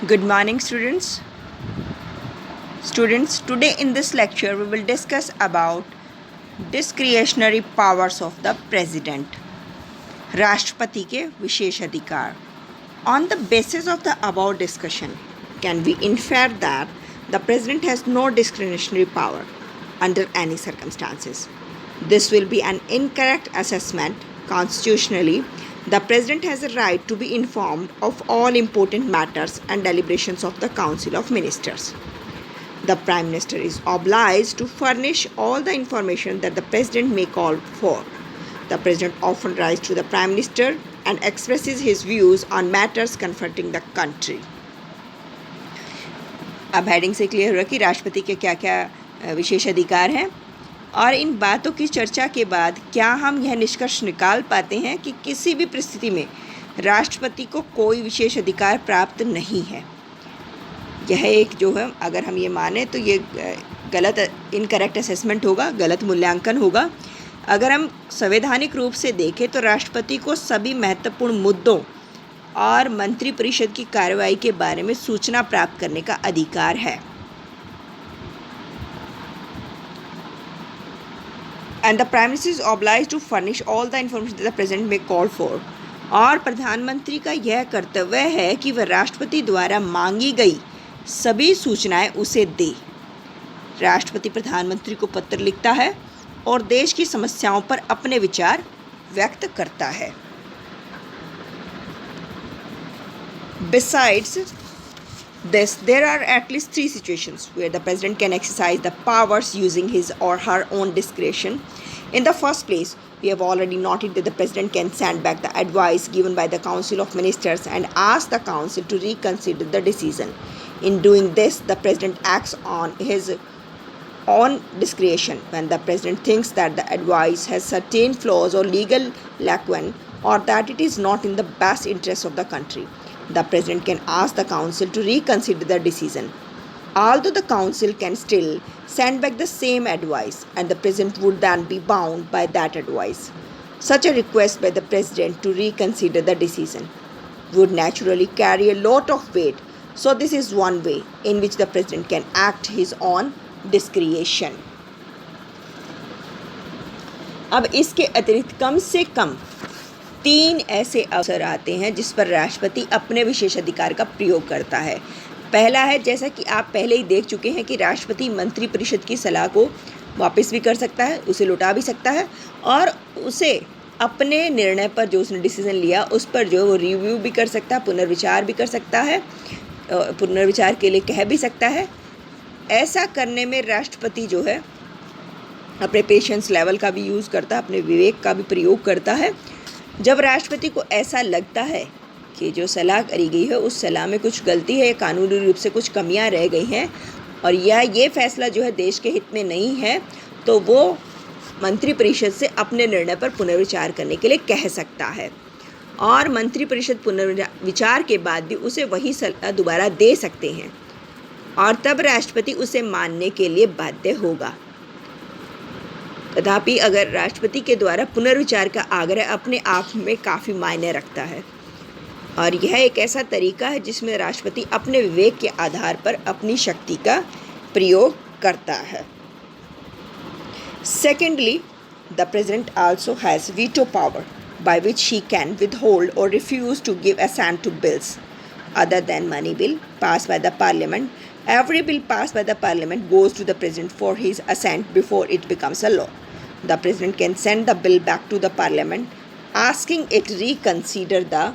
Good morning, students. Today in this lecture we will discuss about discretionary powers of the president. राष्ट्रपति के विशेष अधिकार. On the basis of the above discussion, can we infer that the president has no discretionary power under any circumstances? This will be an incorrect assessment. Constitutionally, the president has a right to be informed of all important matters and deliberations of the Council of Ministers. The Prime Minister is obliged to furnish all the information that the President may call for. The President often writes to the Prime Minister and expresses his views on matters confronting the country. अब heading से clear हुआ कि राष्ट्रपति के क्या क्या विशेष अधिकार हैं और इन बातों की चर्चा के बाद क्या हम यह निष्कर्ष निकाल पाते हैं कि किसी भी परिस्थिति में राष्ट्रपति को कोई विशेष अधिकार प्राप्त नहीं है. यह एक जो है अगर हम ये माने तो ये गलत इनकरेक्ट असेसमेंट होगा, गलत मूल्यांकन होगा. अगर हम संवैधानिक रूप से देखें तो राष्ट्रपति को सभी महत्वपूर्ण मुद्दों और मंत्रिपरिषद की कार्रवाई के बारे में सूचना प्राप्त करने का अधिकार है. And the Prime Minister is obliged to furnish all the information that the President may call for. और प्रधानमंत्री का यह कर्तव्य है कि वह राष्ट्रपति द्वारा मांगी गई सभी सूचनाएं उसे दे. राष्ट्रपति प्रधानमंत्री को पत्र लिखता है और देश की समस्याओं पर अपने विचार व्यक्त करता है. Besides this, there are at least 3 situations where the President can exercise the powers using his or her own discretion. In the first place, we have already noted that the President can send back the advice given by the Council of Ministers and ask the Council to reconsider the decision. In doing this, the President acts on his own discretion when the President thinks that the advice has certain flaws or legal lacuna or that it is not in the best interest of the country. The President can ask the Council to reconsider the decision. Although the Council can still send back the same advice and the President would then be bound by that advice. Such a request by the President to reconsider the decision would naturally carry a lot of weight. So this is one way in which the President can act his own discretion. अब इसके अतिरिक्त कम से कम 3 ऐसे अवसर आते हैं जिस पर राष्ट्रपति अपने विशेष अधिकार का प्रयोग करता है. पहला है, जैसा कि आप पहले ही देख चुके हैं, कि राष्ट्रपति मंत्रिपरिषद की सलाह को वापस भी कर सकता है, उसे लौटा भी सकता है और उसे अपने निर्णय पर जो उसने डिसीजन लिया उस पर जो वो रिव्यू भी कर सकता है, पुनर्विचार भी कर सकता है, पुनर्विचार के लिए कह भी सकता है. ऐसा करने में राष्ट्रपति जो है अपने पेशेंस लेवल का भी यूज़ करता है, अपने विवेक का भी प्रयोग करता है. जब राष्ट्रपति को ऐसा लगता है कि जो सलाह करी गई है उस सलाह में कुछ गलती है, कानूनी रूप से कुछ कमियां रह गई हैं और ये फैसला जो है देश के हित में नहीं है, तो वो मंत्रिपरिषद से अपने निर्णय पर पुनर्विचार करने के लिए कह सकता है और मंत्रिपरिषद पुनर्विचार के बाद भी उसे वही सलाह दोबारा दे सकते हैं और तब राष्ट्रपति उसे मानने के लिए बाध्य होगा. तथापि अगर राष्ट्रपति के द्वारा पुनर्विचार का आग्रह अपने आप में काफ़ी मायने रखता है और यह एक ऐसा तरीका है जिसमें राष्ट्रपति अपने विवेक के आधार पर अपनी शक्ति का प्रयोग करता है. Secondly, the President also has veto power by which he can withhold or refuse to give assent to bills other than money bill passed by the Parliament. Every bill passed by the Parliament goes to the President for his assent before it becomes a law. The President can send the bill back to the Parliament asking it reconsider the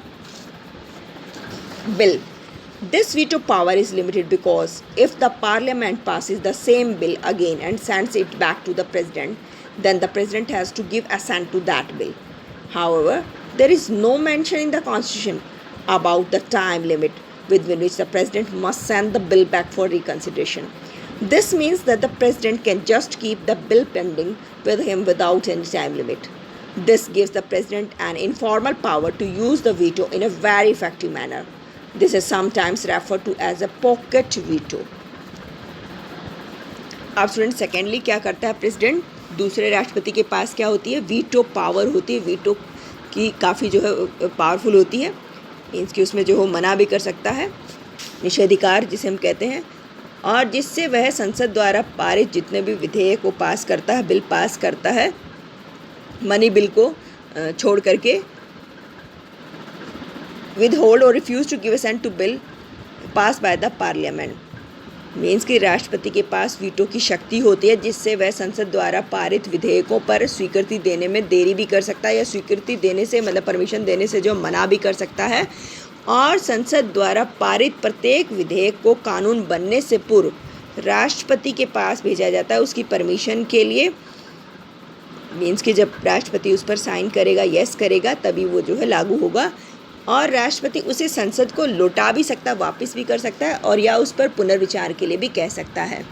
bill. This veto power is limited because if the Parliament passes the same bill again and sends it back to the President, then the President has to give assent to that bill. However, there is no mention in the Constitution about the time limit within which the President must send the bill back for reconsideration. This means that the President can just keep the bill pending with him without any time limit. This gives the President an informal power to use the veto in a very effective manner. This is sometimes referred to as a pocket veto. अब student secondly क्या करता है president, दूसरे राष्ट्रपति के पास क्या होती है, वीटो पावर होती है. वीटो की काफ़ी जो है पावरफुल होती है, मीन्स कि उसमें जो हो मना भी कर सकता है निषेधाधिकार जिसे हम कहते हैं, और जिससे वह संसद द्वारा पारित जितने भी विधेयक को पास करता है, बिल पास करता है, मनी बिल को छोड़ करके, withhold or refuse to give assent to bill passed by the parliament, means कि राष्ट्रपति के पास वीटो की शक्ति होती है, जिससे वह संसद द्वारा पारित विधेयकों पर स्वीकृति देने में देरी भी कर सकता है, या स्वीकृति देने से मतलब परमिशन देने से जो मना भी कर सकता है। और संसद द्वारा पारित प्रत्येक विधेयक को कानून बनने से पूर्व राष्ट्रपति के पास भेजा जाता है उसकी परमिशन के लिए। मीन्स कि जब राष्ट्रपति उस पर साइन करेगा, यस करेगा, तभी वो जो है लागू होगा, और राष्ट्रपति उसे संसद को लौटा भी सकता है, वापस भी कर सकता है, और या उस पर पुनर्विचार के लिए भी कह सकता है।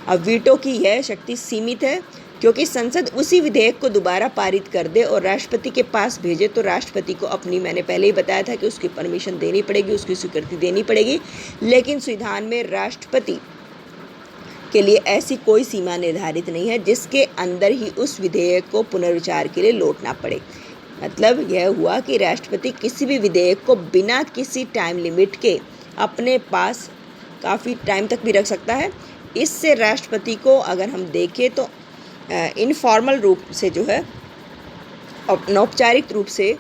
अब वीटो की यह शक्ति सीमित है, क्योंकि संसद उसी विधेयक को दोबारा पारित कर दे और राष्ट्रपति के पास भेजे तो राष्ट्रपति को अपनी, मैंने पहले ही बताया था कि उसकी परमिशन देनी पड़ेगी, उसकी स्वीकृति देनी पड़ेगी, लेकिन संविधान में राष्ट्रपति के लिए ऐसी कोई सीमा निर्धारित नहीं है जिसके अंदर ही उस विधेयक को पुनर्विचार के लिए लौटना पड़े। मतलब यह हुआ कि राष्ट्रपति किसी भी विधेयक को बिना किसी टाइम लिमिट के अपने पास काफ़ी टाइम तक भी रख सकता है। इससे राष्ट्रपति को अगर हम देखें तो इनफॉर्मल रूप से जो है, अनौपचारिक रूप से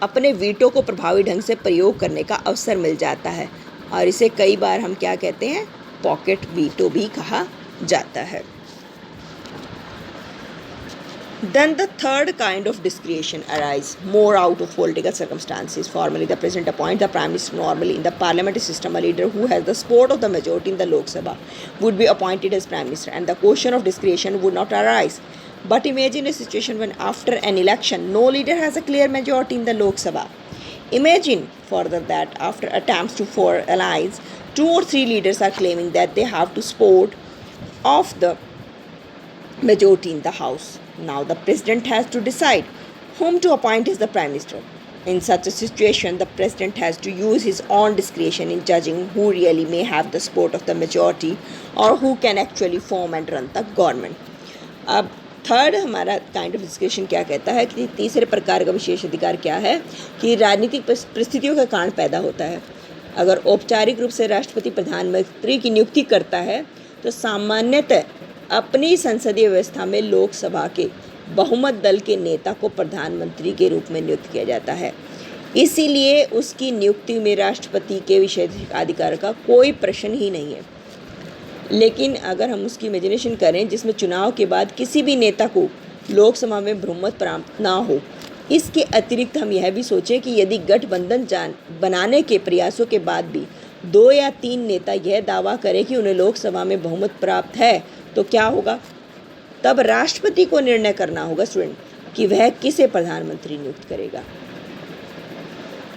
अपने वीटो को प्रभावी ढंग से प्रयोग करने का अवसर मिल जाता है, और इसे कई बार हम क्या कहते हैं, पॉकेट वीटो भी कहा जाता है। Then the third kind of discretion arises more out of political circumstances. Formally, the president appoints the prime minister. Normally, in the parliamentary system, a leader who has the support of the majority in the Lok Sabha would be appointed as prime minister, and the question of discretion would not arise. But imagine a situation when, after an election, no leader has a clear majority in the Lok Sabha. Imagine further that after attempts to form alliance, 2 or 3 leaders are claiming that they have to support of the majority in the house. Now the president has to decide whom to appoint as the prime minister. In such a situation, the president has to use his own discretion in judging who really may have the support of the majority or who can actually form and run the government. अब third हमारा kind of discussion क्या कहता है कि तीसरे प्रकार का विशेष अधिकार क्या है कि राजनीतिक परिस्थितियों का कारण पैदा होता है। अगर औपचारिक रूप से राष्ट्रपति प्रधानमंत्री की नियुक्ति करता है तो सामान्यतः अपनी संसदीय व्यवस्था में लोकसभा के बहुमत दल के नेता को प्रधानमंत्री के रूप में नियुक्त किया जाता है। इसीलिए उसकी नियुक्ति में राष्ट्रपति के विशेषाधिकार का कोई प्रश्न ही नहीं है। लेकिन अगर हम उसकी इमेजिनेशन करें जिसमें चुनाव के बाद किसी भी नेता को लोकसभा में बहुमत प्राप्त ना हो, इसके अतिरिक्त हम यह भी सोचें कि यदि गठबंधन बनाने के प्रयासों के बाद भी 2 या 3 नेता यह दावा करें कि उन्हें लोकसभा में बहुमत प्राप्त है, तो क्या होगा? तब राष्ट्रपति को निर्णय करना होगा स्टूडेंट कि वह किसे प्रधानमंत्री नियुक्त करेगा,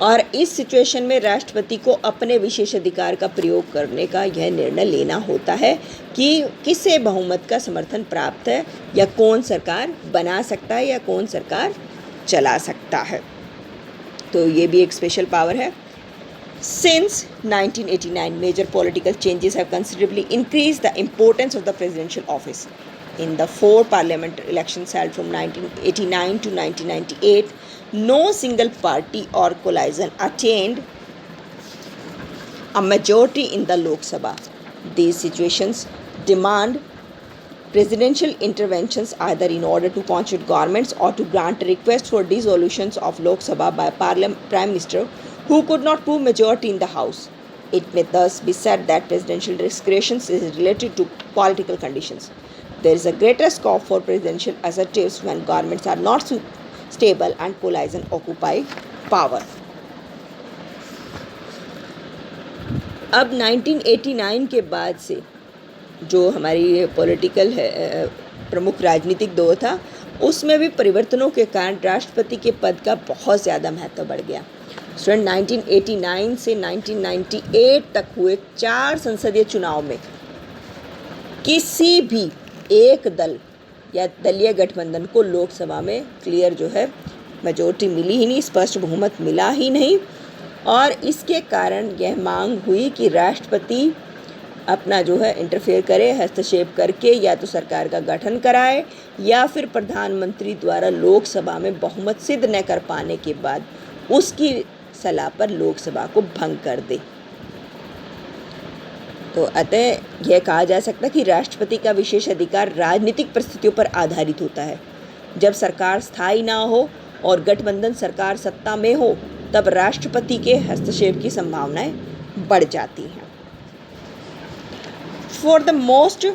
और इस सिचुएशन में राष्ट्रपति को अपने विशेषाधिकार का प्रयोग करने का यह निर्णय लेना होता है कि किसे बहुमत का समर्थन प्राप्त है, या कौन सरकार बना सकता है, या कौन सरकार चला सकता है। तो ये भी एक स्पेशल पावर है। Since 1989, major political changes have considerably increased the importance of the presidential office. In the 4 parliamentary elections held from 1989 to 1998, no single party or coalition attained a majority in the Lok Sabha. These situations demand presidential interventions either in order to constitute governments or to grant a request for dissolutions of Lok Sabha by Prime Minister who could not prove majority in the House. It may thus be said that presidential discretion is related to political conditions. There is a greater scope for presidential assertives when governments are not stable and coalition occupy power. अब 1989 के बाद से जो हमारी political है प्रमुख राजनीतिक दौर था, उसमें भी परिवर्तनों के कारण राष्ट्रपति के पद का बहुत ज़्यादा महत्व बढ़ गया। स्टूडेंट 1989 से 1998 तक हुए 4 संसदीय चुनाव में किसी भी एक दल या दलीय गठबंधन को लोकसभा में क्लियर जो है मेजोरिटी मिली ही नहीं, स्पष्ट बहुमत मिला ही नहीं, और इसके कारण यह मांग हुई कि राष्ट्रपति अपना जो है इंटरफेयर करे, हस्तक्षेप करके या तो सरकार का गठन कराए या फिर प्रधानमंत्री द्वारा लोकसभा में बहुमत सिद्ध न कर पाने के बाद उसकी सलाह पर लोकसभा को भंग कर दे। तो अतः यह कहा जा सकता है कि राष्ट्रपति का विशेष अधिकार राजनीतिक परिस्थितियों पर आधारित होता है। जब सरकार स्थायी ना हो और गठबंधन सरकार सत्ता में हो, तब राष्ट्रपति के हस्तक्षेप की संभावनाएं बढ़ जाती हैं। For the most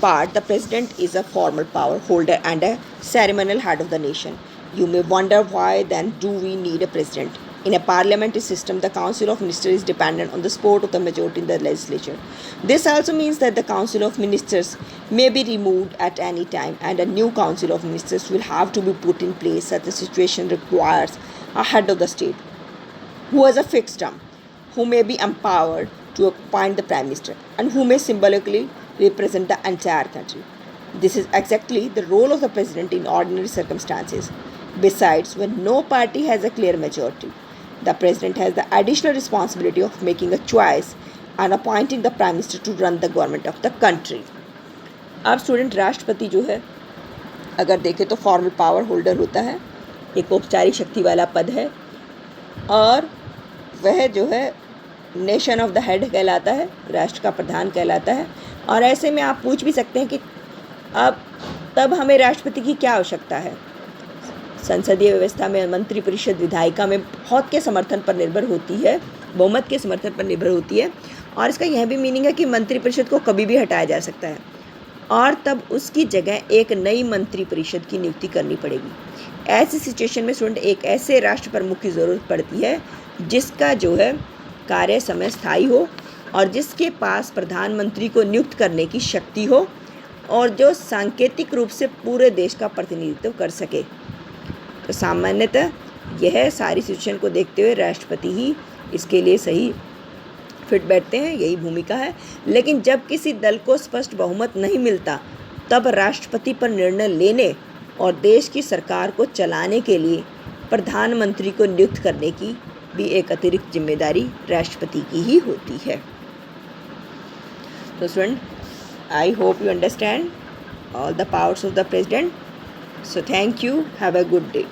part, the president is a formal power holder and a ceremonial head of the nation. You may wonder why then do we need a president? In a parliamentary system, the Council of Ministers is dependent on the support of the majority in the legislature. This also means that the Council of Ministers may be removed at any time, and a new Council of Ministers will have to be put in place such a situation requires a head of the state who has a fixed term, who may be empowered to appoint the Prime Minister, and who may symbolically represent the entire country. This is exactly the role of the President in ordinary circumstances. Besides, when no party has a clear majority, the President has the additional responsibility of making a choice and appointing the Prime Minister to run the government of the country. अब student, राष्ट्रपति जो है अगर देखें तो formal power holder होता है, एक औपचारिक शक्ति वाला पद है, और वह जो है नेशन ऑफ द हेड कहलाता है, राष्ट्र का प्रधान कहलाता है। और ऐसे में आप पूछ भी सकते हैं कि अब तब हमें राष्ट्रपति की क्या आवश्यकता है। संसदीय व्यवस्था में मंत्रिपरिषद विधायिका में बहुत के समर्थन पर निर्भर होती है, बहुमत के समर्थन पर निर्भर होती है, और इसका यह भी मीनिंग है कि मंत्रिपरिषद को कभी भी हटाया जा सकता है और तब उसकी जगह एक नई मंत्रिपरिषद की नियुक्ति करनी पड़ेगी। ऐसी सिचुएशन में स्टूडेंट एक ऐसे राष्ट्र प्रमुख की ज़रूरत पड़ती है जिसका जो है कार्य समय स्थायी हो और जिसके पास प्रधानमंत्री को नियुक्त करने की शक्ति हो और जो सांकेतिक रूप से पूरे देश का प्रतिनिधित्व कर सके। तो सामान्यतः यह सारी सिचुएशन को देखते हुए राष्ट्रपति ही इसके लिए सही फिट बैठते हैं, यही भूमिका है। लेकिन जब किसी दल को स्पष्ट बहुमत नहीं मिलता, तब राष्ट्रपति पर निर्णय लेने और देश की सरकार को चलाने के लिए प्रधानमंत्री को नियुक्त करने की भी एक अतिरिक्त जिम्मेदारी राष्ट्रपति की ही होती है। तो student, I hope you understand all the powers of the president. So thank you. Have a good day.